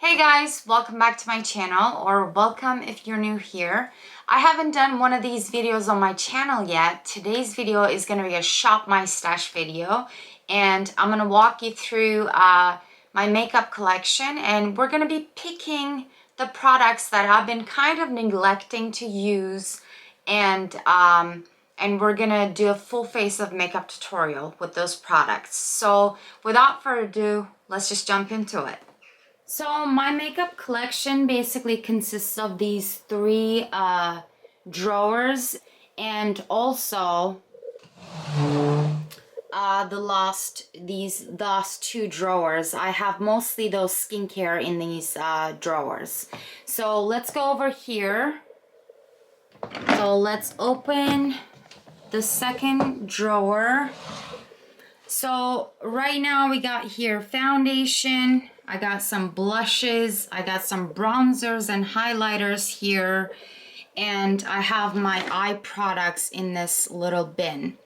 Hey guys, welcome back to my channel, or welcome if you're new here. I haven't done one of these videos on my channel yet. Today's video is going to be a shop my stash video, and I'm going to walk you through my makeup collection, and we're going to be picking the products that I've been kind of neglecting to use, and we're gonna do a full face of makeup tutorial with those products. So without further ado, let's just jump into it. So my makeup collection basically consists of these three drawers, and also the last two drawers. I have mostly those skincare in these drawers. So let's go over here. So let's open the second drawer. So right now we got here foundation, I got some blushes, I got some bronzers and highlighters here, and I have my eye products in this little bin.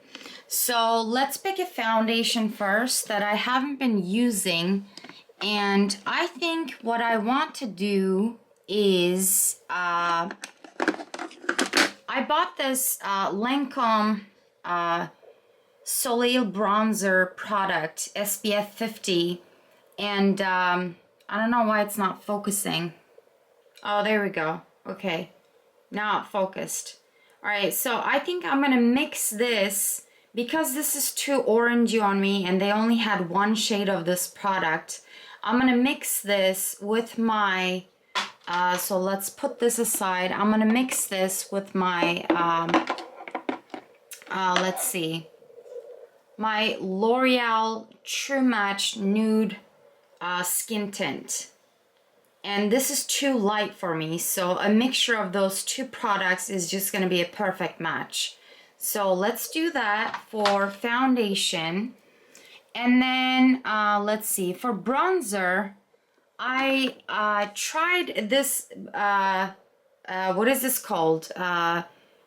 So let's pick a foundation first that I haven't been using, and I think what I want to do is I bought this Lancome Soleil bronzer product, SPF 50, and I don't know why it's not focusing. Oh, there we go. Okay, now it focused. All right, so I think I'm gonna mix this because this is too orangey on me and they only had one shade of this product. I'm gonna mix this with my so let's put this aside. I'm gonna mix this with my let's see, my L'Oreal True Match Nude Skin Tint. And this is too light for me, so a mixture of those two products is just going to be a perfect match. So let's do that for foundation. And then let's see, for bronzer, I tried this, what is this called?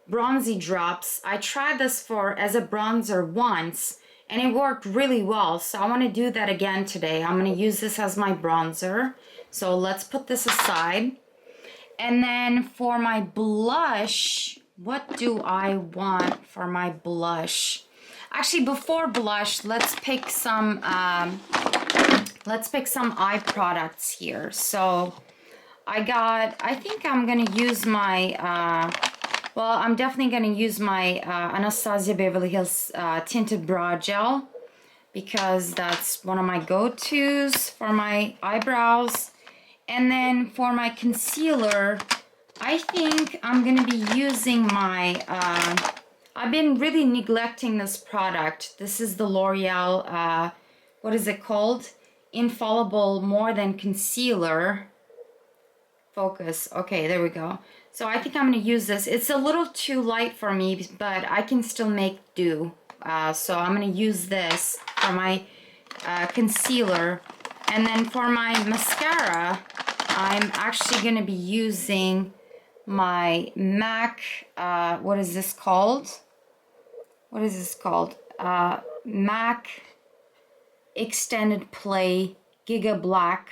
Bronzy Drops. I tried this as a bronzer once, and it worked really well, so I want to do that again today. I'm going to use this as my bronzer, so let's put this aside. And then for my blush, what do I want for my blush? Actually, before blush, let's pick some eye products here. So I think I'm going to use my well, I'm definitely going to use my Anastasia Beverly Hills Tinted Brow Gel, because that's one of my go-tos for my eyebrows. And then for my concealer, I think I'm going to be using my, I've been really neglecting this product. This is the L'Oreal, what is it called? Infallible More Than Concealer. Focus. Okay, there we go. So I think I'm going to use this. It's a little too light for me, but I can still make do. So I'm going to use this for my concealer. And then for my mascara, I'm actually going to be using my MAC, what is this called? What is this called? MAC Extended Play Giga Black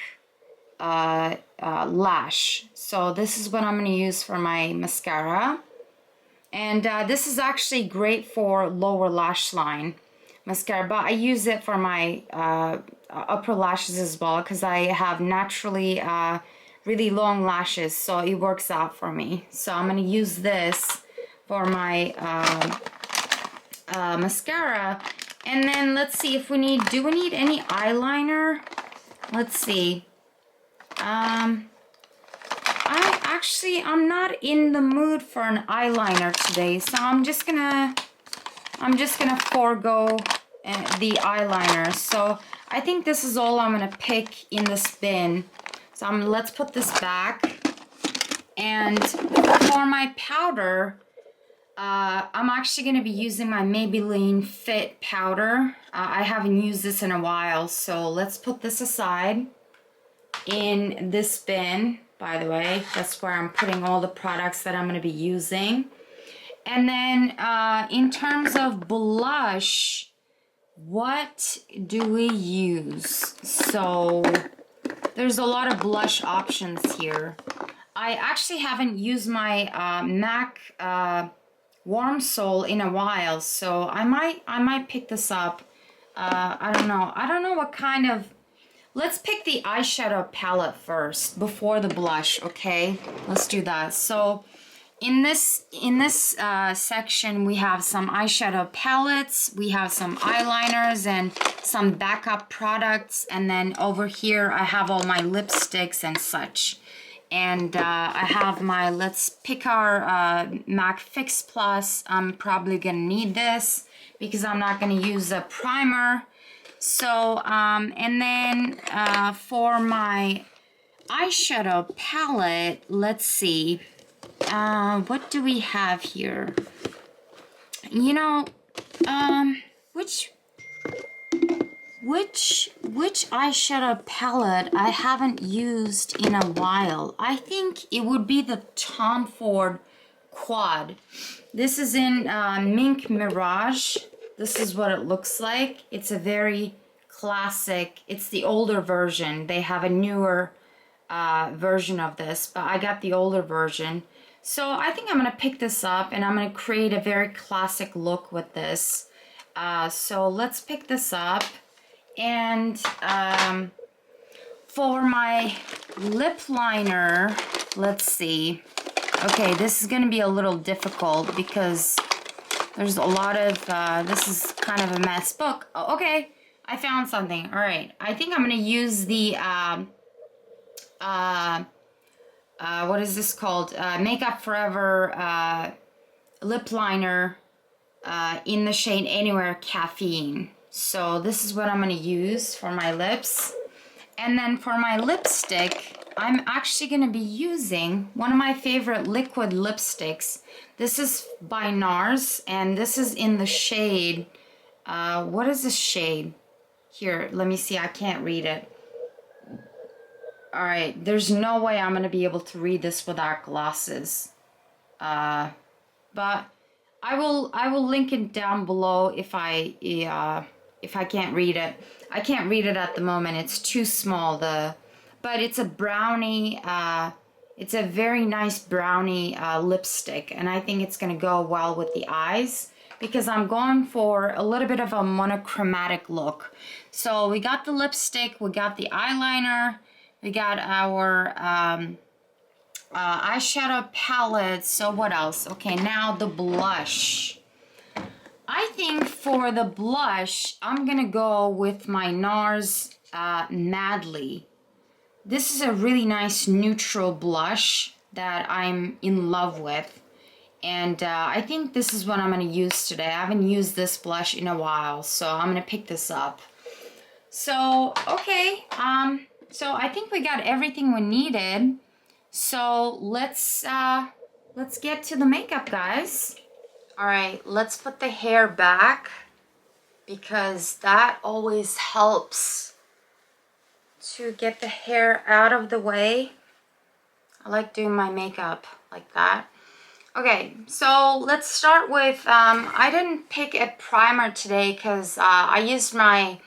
lash. So this is what I'm going to use for my mascara, and this is actually great for lower lash line mascara, but I use it for my upper lashes as well, because I have naturally really long lashes, so it works out for me. So I'm going to use this for my mascara. And then let's see if we need, do we need any eyeliner? Let's see. I'm not in the mood for an eyeliner today, so I'm just gonna forego the eyeliner. So I think this is all I'm gonna pick in this bin. So let's put this back. And for my powder, I'm actually gonna be using my Maybelline Fit powder. I haven't used this in a while, so let's put this aside in this bin. By the way, that's where I'm putting all the products that I'm going to be using. And then in terms of blush, what do we use? So there's a lot of blush options here. I actually haven't used my MAC Warm Soul in a while, so I might pick this up. I don't know. I don't know what kind of... Let's pick the eyeshadow palette first before the blush, okay? Let's do that. So in this section, we have some eyeshadow palettes, we have some eyeliners and some backup products, and then over here I have all my lipsticks and such. And I have my Let's Pick Our MAC Fix Plus. I'm probably gonna need this because I'm not gonna use a primer. So, and then for my eyeshadow palette, let's see. What do we have here? You know, which eyeshadow palette I haven't used in a while? I think it would be the Tom Ford Quad. This is in Mink Mirage. This is what it looks like. It's a very classic, it's the older version. They have a newer version of this, but I got the older version. So I think I'm gonna pick this up and I'm gonna create a very classic look with this. So let's pick this up. And for my lip liner, let's see. Okay, this is gonna be a little difficult because there's a lot of, this is kind of a mess book. Oh, okay, I found something. All right, I think I'm gonna use the, what is this called? Makeup Forever lip liner in the shade Anywhere Caffeine. So this is what I'm gonna use for my lips. And then for my lipstick, I'm actually gonna be using one of my favorite liquid lipsticks. This is by NARS, and this is in the shade, what is this shade? Here, let me see, I can't read it. All right, there's no way I'm gonna be able to read this without glasses. But I will link it down below if I can't read it. I can't read it at the moment. It's too small. But it's a brownie. It's a very nice brownie lipstick, and I think it's gonna go well with the eyes because I'm going for a little bit of a monochromatic look. So we got the lipstick, we got the eyeliner, we got our eyeshadow palette. So what else? Okay, now the blush. I think for the blush, I'm gonna go with my NARS Madly. This is a really nice neutral blush that I'm in love with. And I think this is what I'm gonna use today. I haven't used this blush in a while, so I'm gonna pick this up. So, okay, so I think we got everything we needed. So let's get to the makeup, guys. All right, let's put the hair back because that always helps to get the hair out of the way. I like doing my makeup like that. Okay, so let's start with, I didn't pick a primer today because I used my,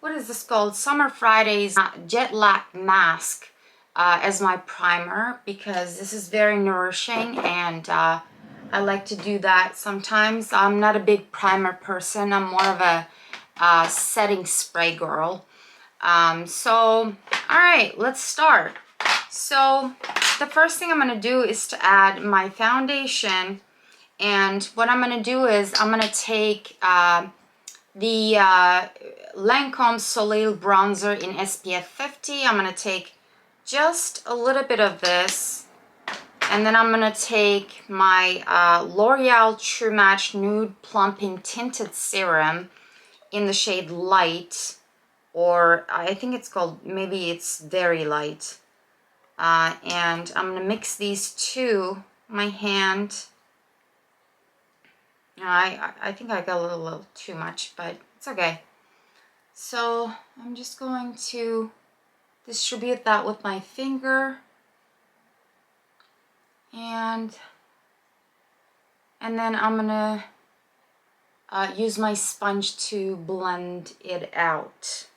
what is this called? Summer Fridays Jet Lag Mask as my primer because this is very nourishing and I like to do that sometimes. I'm not a big primer person. I'm more of a setting spray girl. So, all right, let's start. So the first thing I'm going to do is to add my foundation, and what I'm going to do is I'm going to take the Lancome Soleil bronzer in SPF 50. I'm going to take just a little bit of this, and then I'm going to take my L'Oreal True Match Nude Plumping Tinted Serum in the shade Light, or I think it's called, maybe it's Very Light. And I'm going to mix these two, my hand. I think I got a little too much, but it's okay. So I'm just going to distribute that with my finger. And then I'm going to use my sponge to blend it out.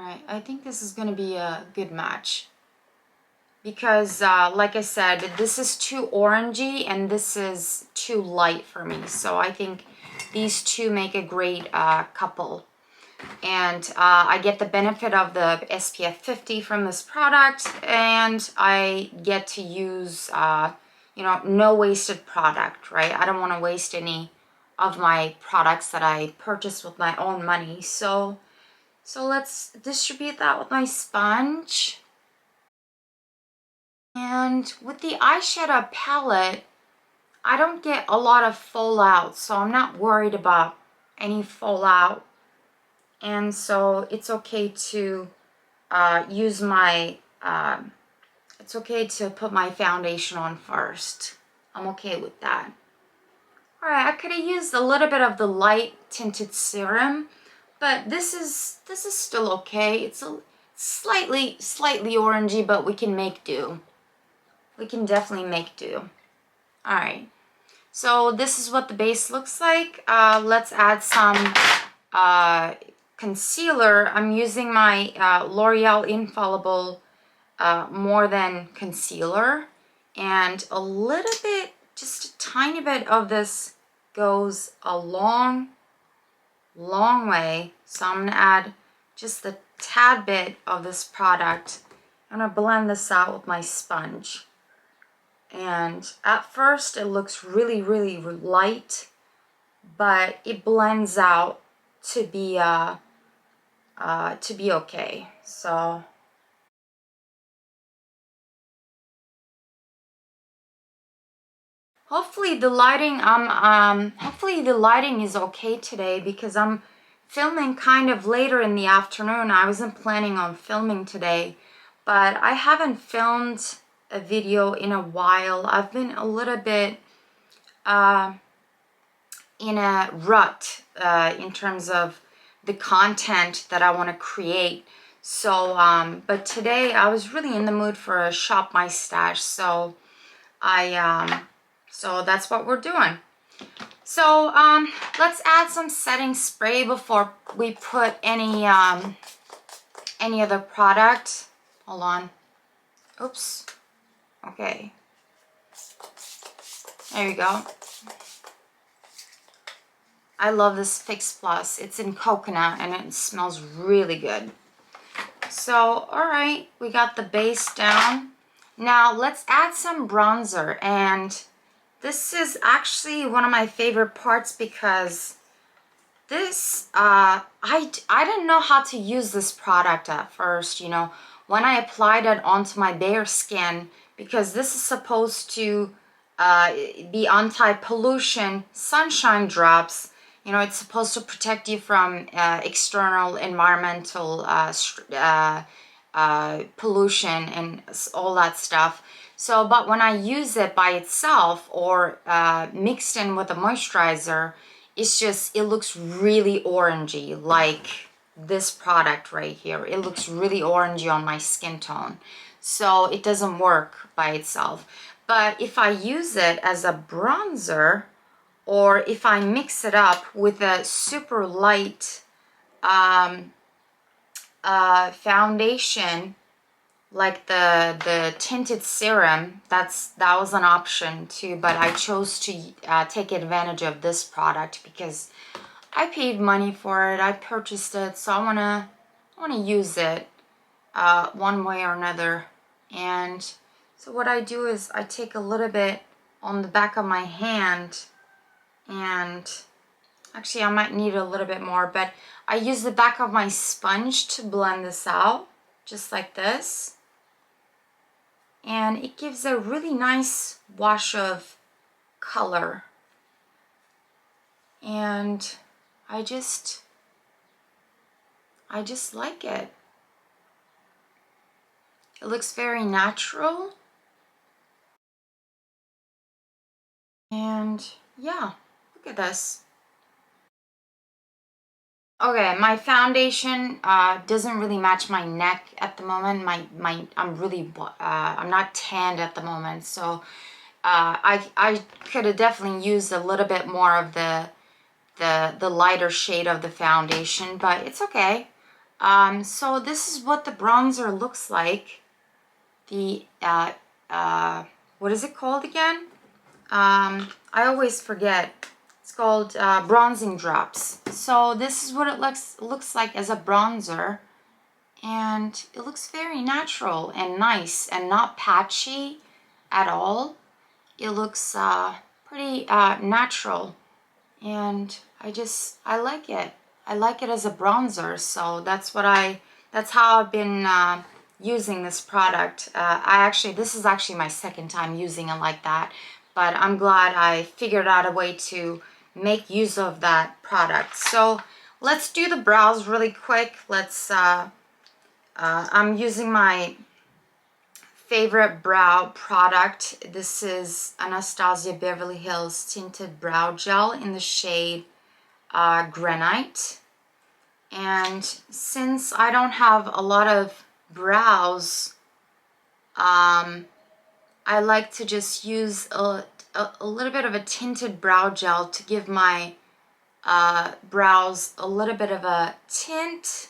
Alright, I think this is gonna be a good match. Because, like I said, this is too orangey and this is too light for me. So I think these two make a great couple. And I get the benefit of the SPF 50 from this product, and I get to use, you know, no wasted product, right? I don't want to waste any of my products that I purchased with my own money. So let's distribute that with my sponge. And with the eyeshadow palette, I don't get a lot of fallout, so I'm not worried about any fallout. And so it's okay to use my, it's okay to put my foundation on first. I'm okay with that. All right, I could have used a little bit of the light tinted serum, but this is still okay. It's a slightly orangey, but we can make do. We can definitely make do. All right, so this is what the base looks like. Let's add some concealer. I'm using my L'Oreal Infallible More Than Concealer, and a little bit, just a tiny bit of this goes a long way. So I'm gonna add just a tad bit of this product. I'm gonna blend this out with my sponge. And at first it looks really light, but it blends out to be okay. So hopefully the lighting hopefully the lighting is okay today, because I'm filming kind of later in the afternoon. I wasn't planning on filming today, but I haven't filmed a video in a while. I've been a little bit in a rut in terms of the content that I want to create. So but today I was really in the mood for a shop my stash, so so that's what we're doing. So let's add some setting spray before we put any other product. Hold on. Oops. Okay. There you go. I love this Fix Plus. It's in coconut and it smells really good. So, all right, we got the base down. Now let's add some bronzer, and this is actually one of my favorite parts, because this, I didn't know how to use this product at first, you know, when I applied it onto my bare skin, because this is supposed to be anti-pollution sunshine drops. You know, it's supposed to protect you from external environmental pollution and all that stuff. So, but when I use it by itself or mixed in with a moisturizer, it's just, it looks really orangey, like this product right here. It looks really orangey on my skin tone. So it doesn't work by itself. But if I use it as a bronzer, or if I mix it up with a super light foundation, like the tinted serum, that was an option too, but I chose to take advantage of this product because I paid money for it. I purchased it, so I wanna use it one way or another. And so what I do is I take a little bit on the back of my hand, and actually I might need a little bit more, but I use the back of my sponge to blend this out, just like this. And it gives a really nice wash of color. And I just like it. It looks very natural. And yeah, look at this. Okay, my foundation doesn't really match my neck at the moment. I'm really I'm not tanned at the moment, so I could have definitely used a little bit more of the lighter shade of the foundation, but it's okay. So this is what the bronzer looks like. The, what is it called again? I always forget. It's called bronzing drops. So this is what it looks like as a bronzer. And it looks very natural and nice and not patchy at all. It looks pretty natural, and I like it. I like it as a bronzer, so that's how I've been using this product. This is actually my second time using it like that, but I'm glad I figured out a way to make use of that product. So let's do the brows really quick. I'm using my favorite brow product. This is Anastasia Beverly Hills Tinted Brow Gel in the shade Granite. And since I don't have a lot of brows, I like to just use a little bit of a tinted brow gel to give my brows a little bit of a tint,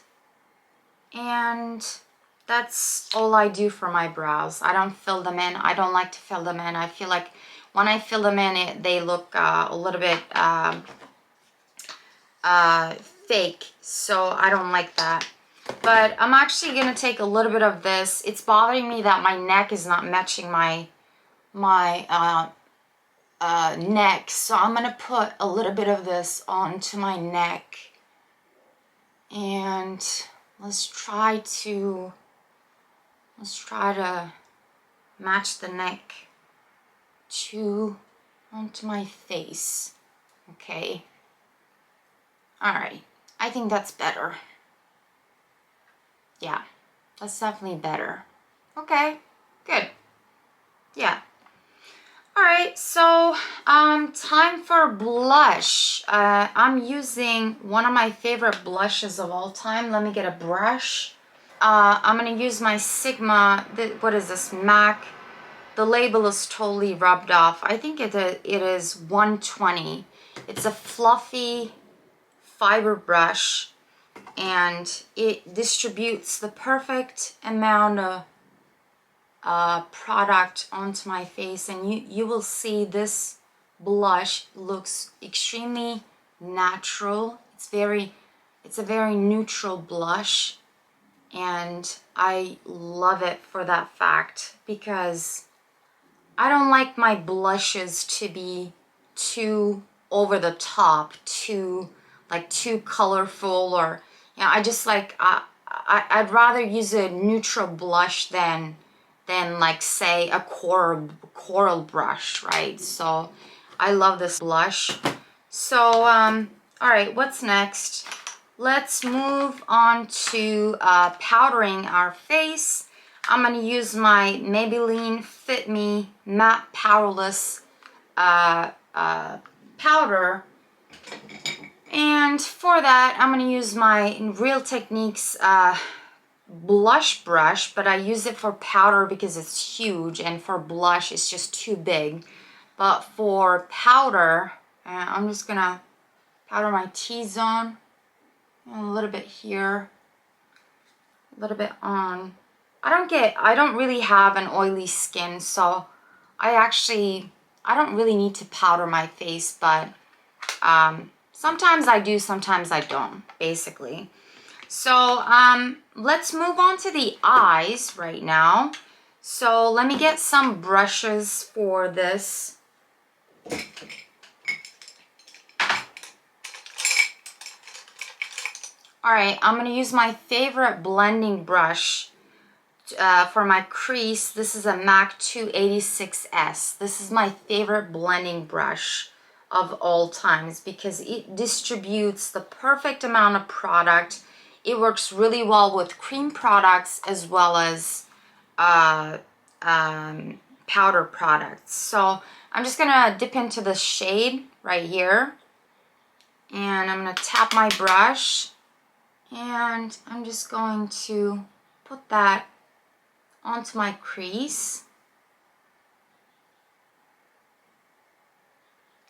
and that's all I do for my brows. I don't fill them in. I don't like to fill them in. I feel like when I fill them in, they look a little bit fake, so I don't like that. But I'm actually gonna take a little bit of this. It's bothering me that my neck is not matching my neck, so I'm gonna put a little bit of this onto my neck, and let's try to match the neck onto my face. Okay. All right. I think that's better. Yeah, that's definitely better. Okay, good. Yeah. All right, so time for blush. I'm using one of my favorite blushes of all time. Let me get a brush. I'm gonna use my Sigma, what is this, MAC? The label is totally rubbed off. I think it is 120. It's a fluffy fiber brush, and it distributes the perfect amount of product onto my face, and you will see this blush looks extremely natural. It's a very neutral blush, and I love it for that fact, because I don't like my blushes to be too over the top, too colorful, or I just like I'd rather use a neutral blush than like, say, a coral brush, right? So I love this blush. So all right, what's next? Let's move on to powdering our face. I'm going to use my Maybelline Fit Me Matte Powerless powder. And for that, I'm going to use my Real Techniques blush brush, but I use it for powder because it's huge, and for blush it's just too big. But for powder, I'm just going to powder my T-zone, a little bit here, a little bit on. I don't really have an oily skin, so I don't really need to powder my face, but sometimes I do, sometimes I don't, basically. So let's move on to the eyes right now. So let me get some brushes for this. All right, I'm going to use my favorite blending brush for my crease. This is a MAC 286S. This is my favorite blending brush of all times because it distributes the perfect amount of product. It works really well with cream products as well as powder products. So I'm just gonna dip into the shade right here, and I'm gonna tap my brush, and I'm just going to put that onto my crease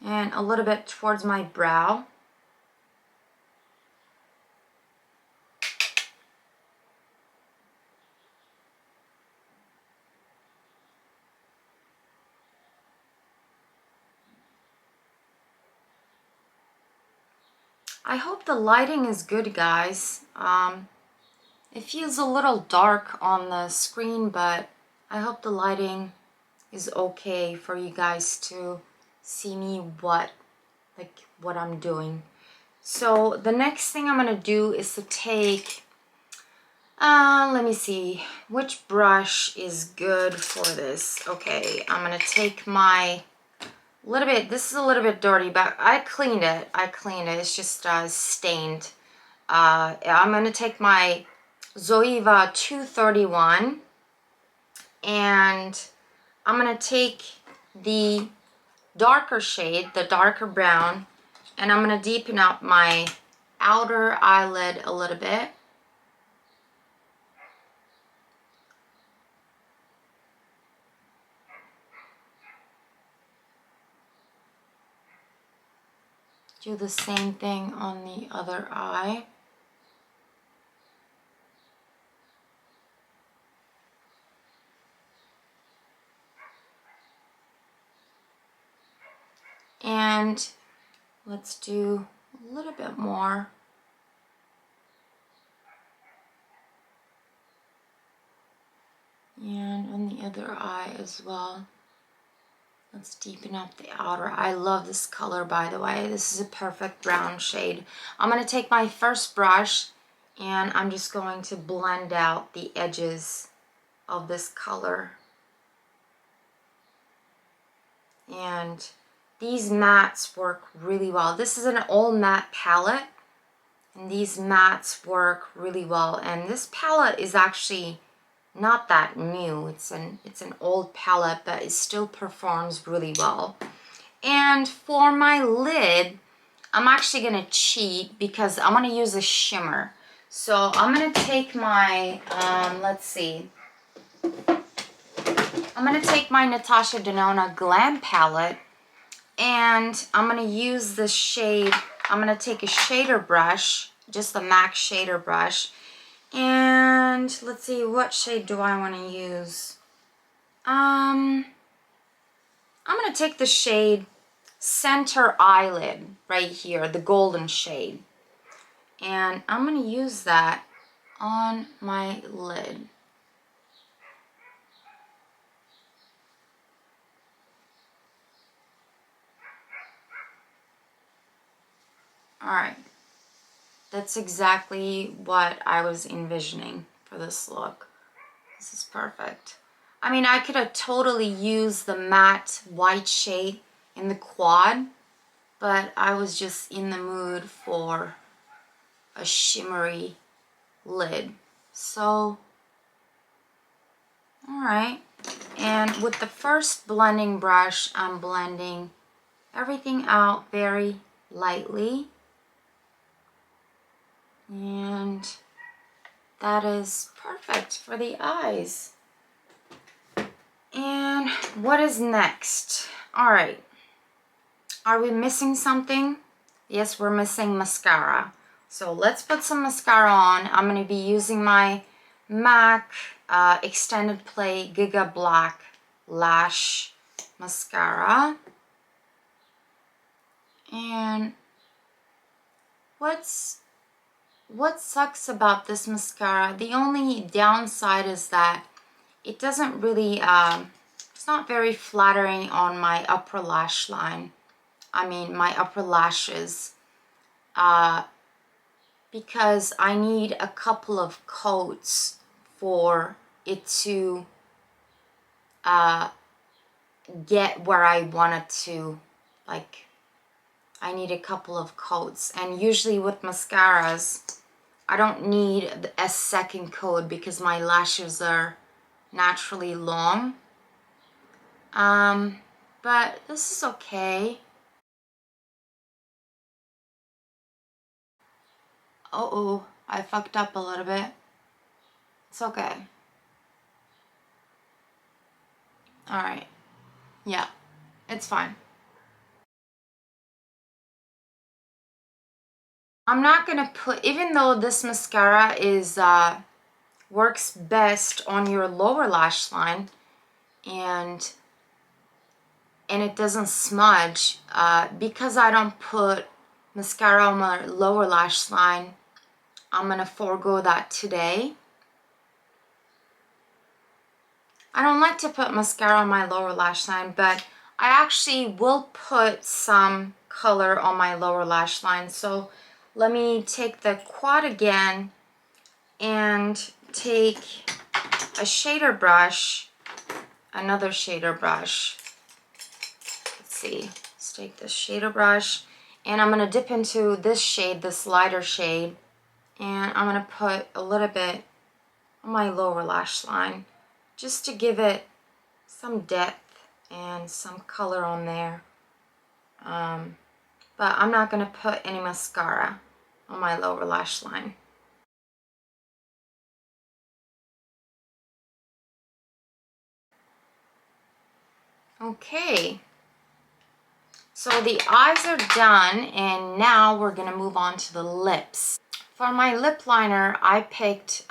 and a little bit towards my brow. I hope the lighting is good, guys. It feels a little dark on the screen, but I hope the lighting is okay for you guys to see me what I'm doing. So the next thing I'm gonna do is to take, let me see, which brush is good for this. Okay, I'm gonna take my this is a little bit dirty, but I cleaned it. It's just stained. I'm gonna take my Zoeva 231 and I'm gonna take the darker shade, the darker brown, and I'm gonna deepen up my outer eyelid a little bit. Do the same thing on the other eye. And let's do a little bit more. And on the other eye as well. Let's deepen up the outer. I love this color, by the way. This is a perfect brown shade. I'm going to take my first brush and I'm just going to blend out the edges of this color. And these mattes work really well. This is an all matte palette and these mattes work really well. And this palette is actually not that new. It's an old palette, but it still performs really well. And for my lid, I'm actually gonna cheat because I'm gonna use a shimmer. So I'm gonna take my let's see, I'm gonna take my Natasha Denona Glam palette and I'm gonna use this shade. I'm gonna take a shader brush, just the MAC shader brush. And let's see, what shade do I want to use? I'm going to take the shade Center Eyelid right here, the golden shade. And I'm going to use that on my lid. Alright. That's exactly what I was envisioning for this look. This is perfect. I mean, I could have totally used the matte white shade in the quad, but I was just in the mood for a shimmery lid. So, alright. And with the first blending brush, I'm blending everything out very lightly. And that is perfect for the eyes. And what is next? All right. Are we missing something? Yes, we're missing mascara. So let's put some mascara on. I'm going to be using my MAC Extended Play Giga Black Lash Mascara. And what sucks about this mascara, the only downside is that it doesn't really, it's not very flattering on my upper lash line. I mean, my upper lashes. Because I need a couple of coats for it to get where I want it to. Like, I need a couple of coats. And usually with mascaras, I don't need a second coat because my lashes are naturally long. But this is okay. Uh-oh, I fucked up a little bit. It's okay. Alright. Yeah, it's fine. I'm not gonna put, even though this mascara is works best on your lower lash line and it doesn't smudge, because I don't put mascara on my lower lash line. I'm gonna forego that today. I don't like to put mascara on my lower lash line, but I actually will put some color on my lower lash line. So let me take the quad again and take a shader brush, another shader brush. Let's see, let's take this shader brush and I'm gonna dip into this shade, this lighter shade, and I'm gonna put a little bit on my lower lash line just to give it some depth and some color on there. But I'm not gonna put any mascara on my lower lash line. Okay, so the eyes are done and now we're gonna move on to the lips. For my lip liner, I picked,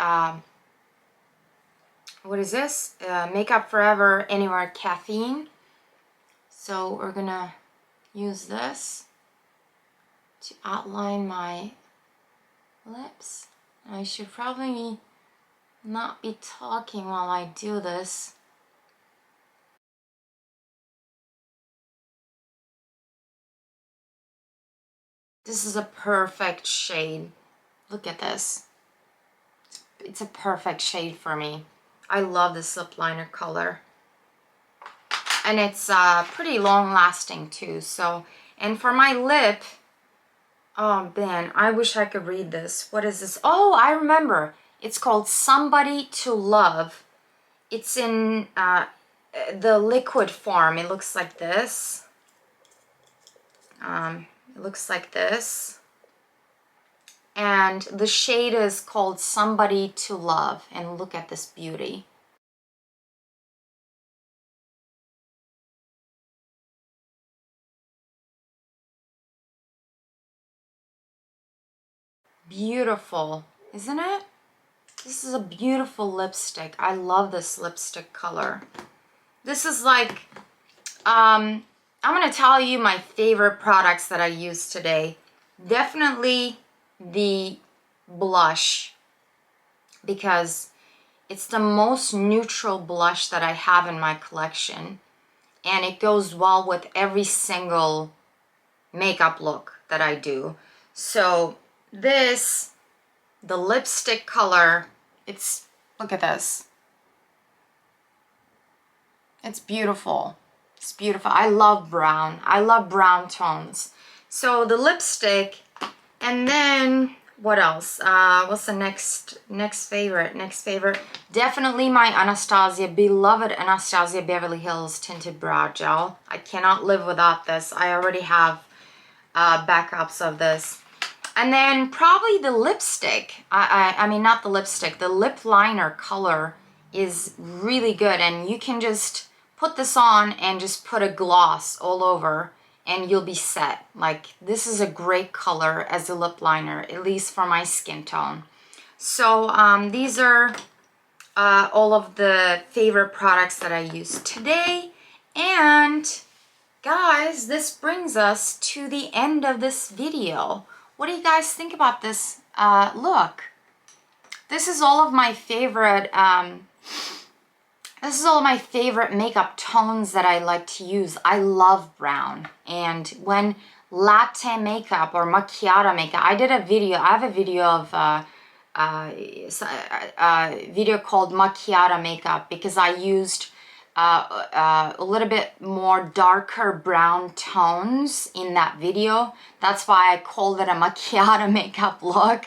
what is this? Makeup Forever Anywhere Caffeine. So we're gonna use this to outline my lips. I should probably not be talking while I do this. This is a perfect shade. Look at this. It's a perfect shade for me. I love this lip liner color. And it's pretty long lasting too. So, and for my lip, oh man, I wish I could read this. What is this? Oh, I remember. It's called Somebody to Love. It's in the liquid form. It looks like this. It looks like this. And the shade is called Somebody to Love. And look at this beauty. Beautiful, isn't it? This is a beautiful lipstick. I love this lipstick color. This is like, I'm gonna tell you my favorite products that I use today. Definitely the blush, because it's the most neutral blush that I have in my collection. And it goes well with every single makeup look that I do. So this, the lipstick color, it's, look at this. It's beautiful. It's beautiful. I love brown. I love brown tones. So the lipstick, and then what else? What's the next favorite? Next favorite, definitely my Anastasia, beloved Anastasia Beverly Hills Tinted Brow Gel. I cannot live without this. I already have backups of this. And then probably the lipstick. I mean, not the lipstick. The lip liner color is really good, and you can just put this on and just put a gloss all over and you'll be set. Like, this is a great color as a lip liner, at least for my skin tone. So these are all of the favorite products that I use today. And guys, this brings us to the end of this video. What do you guys think about this look? This is all of my favorite makeup tones that I like to use. I love brown. And when latte makeup or macchiato makeup, I have a video of video called macchiato makeup, because I used a little bit more darker brown tones in that video. That's why I called it a macchiato makeup look.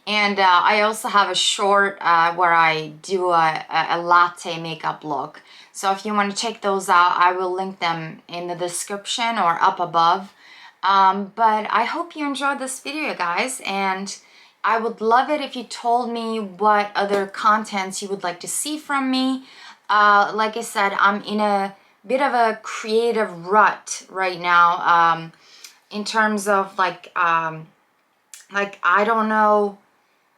And I also have a short where I do a latte makeup look. So if you want to check those out, I will link them in the description or up above. But I hope you enjoyed this video, guys, and I would love it if you told me what other contents you would like to see from me. Like I said, I'm in a bit of a creative rut right now, in terms of like I don't know,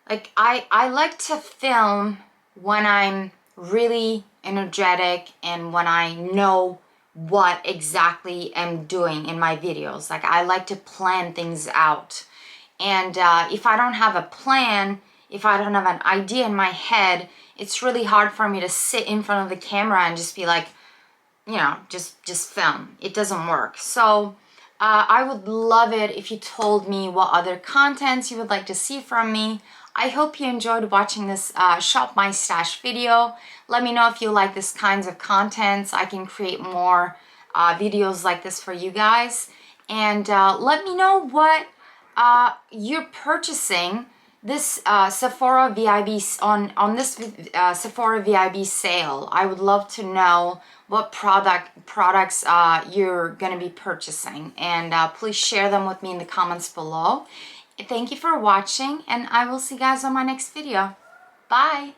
like I like to film when I'm really energetic and when I know what exactly I'm doing in my videos. Like, I like to plan things out. And if I don't have a plan, if I don't have an idea in my head, it's really hard for me to sit in front of the camera and just be like, you know, just film. It doesn't work. So I would love it if you told me what other contents you would like to see from me. I hope you enjoyed watching this Shop My Stash video. Let me know if you like this kinds of contents. I can create more videos like this for you guys. And let me know what you're purchasing this Sephora VIB on this Sephora VIB sale. I would love to know what products you're gonna be purchasing, and please share them with me in the comments below. Thank you for watching, and I will see you guys on my next video. Bye.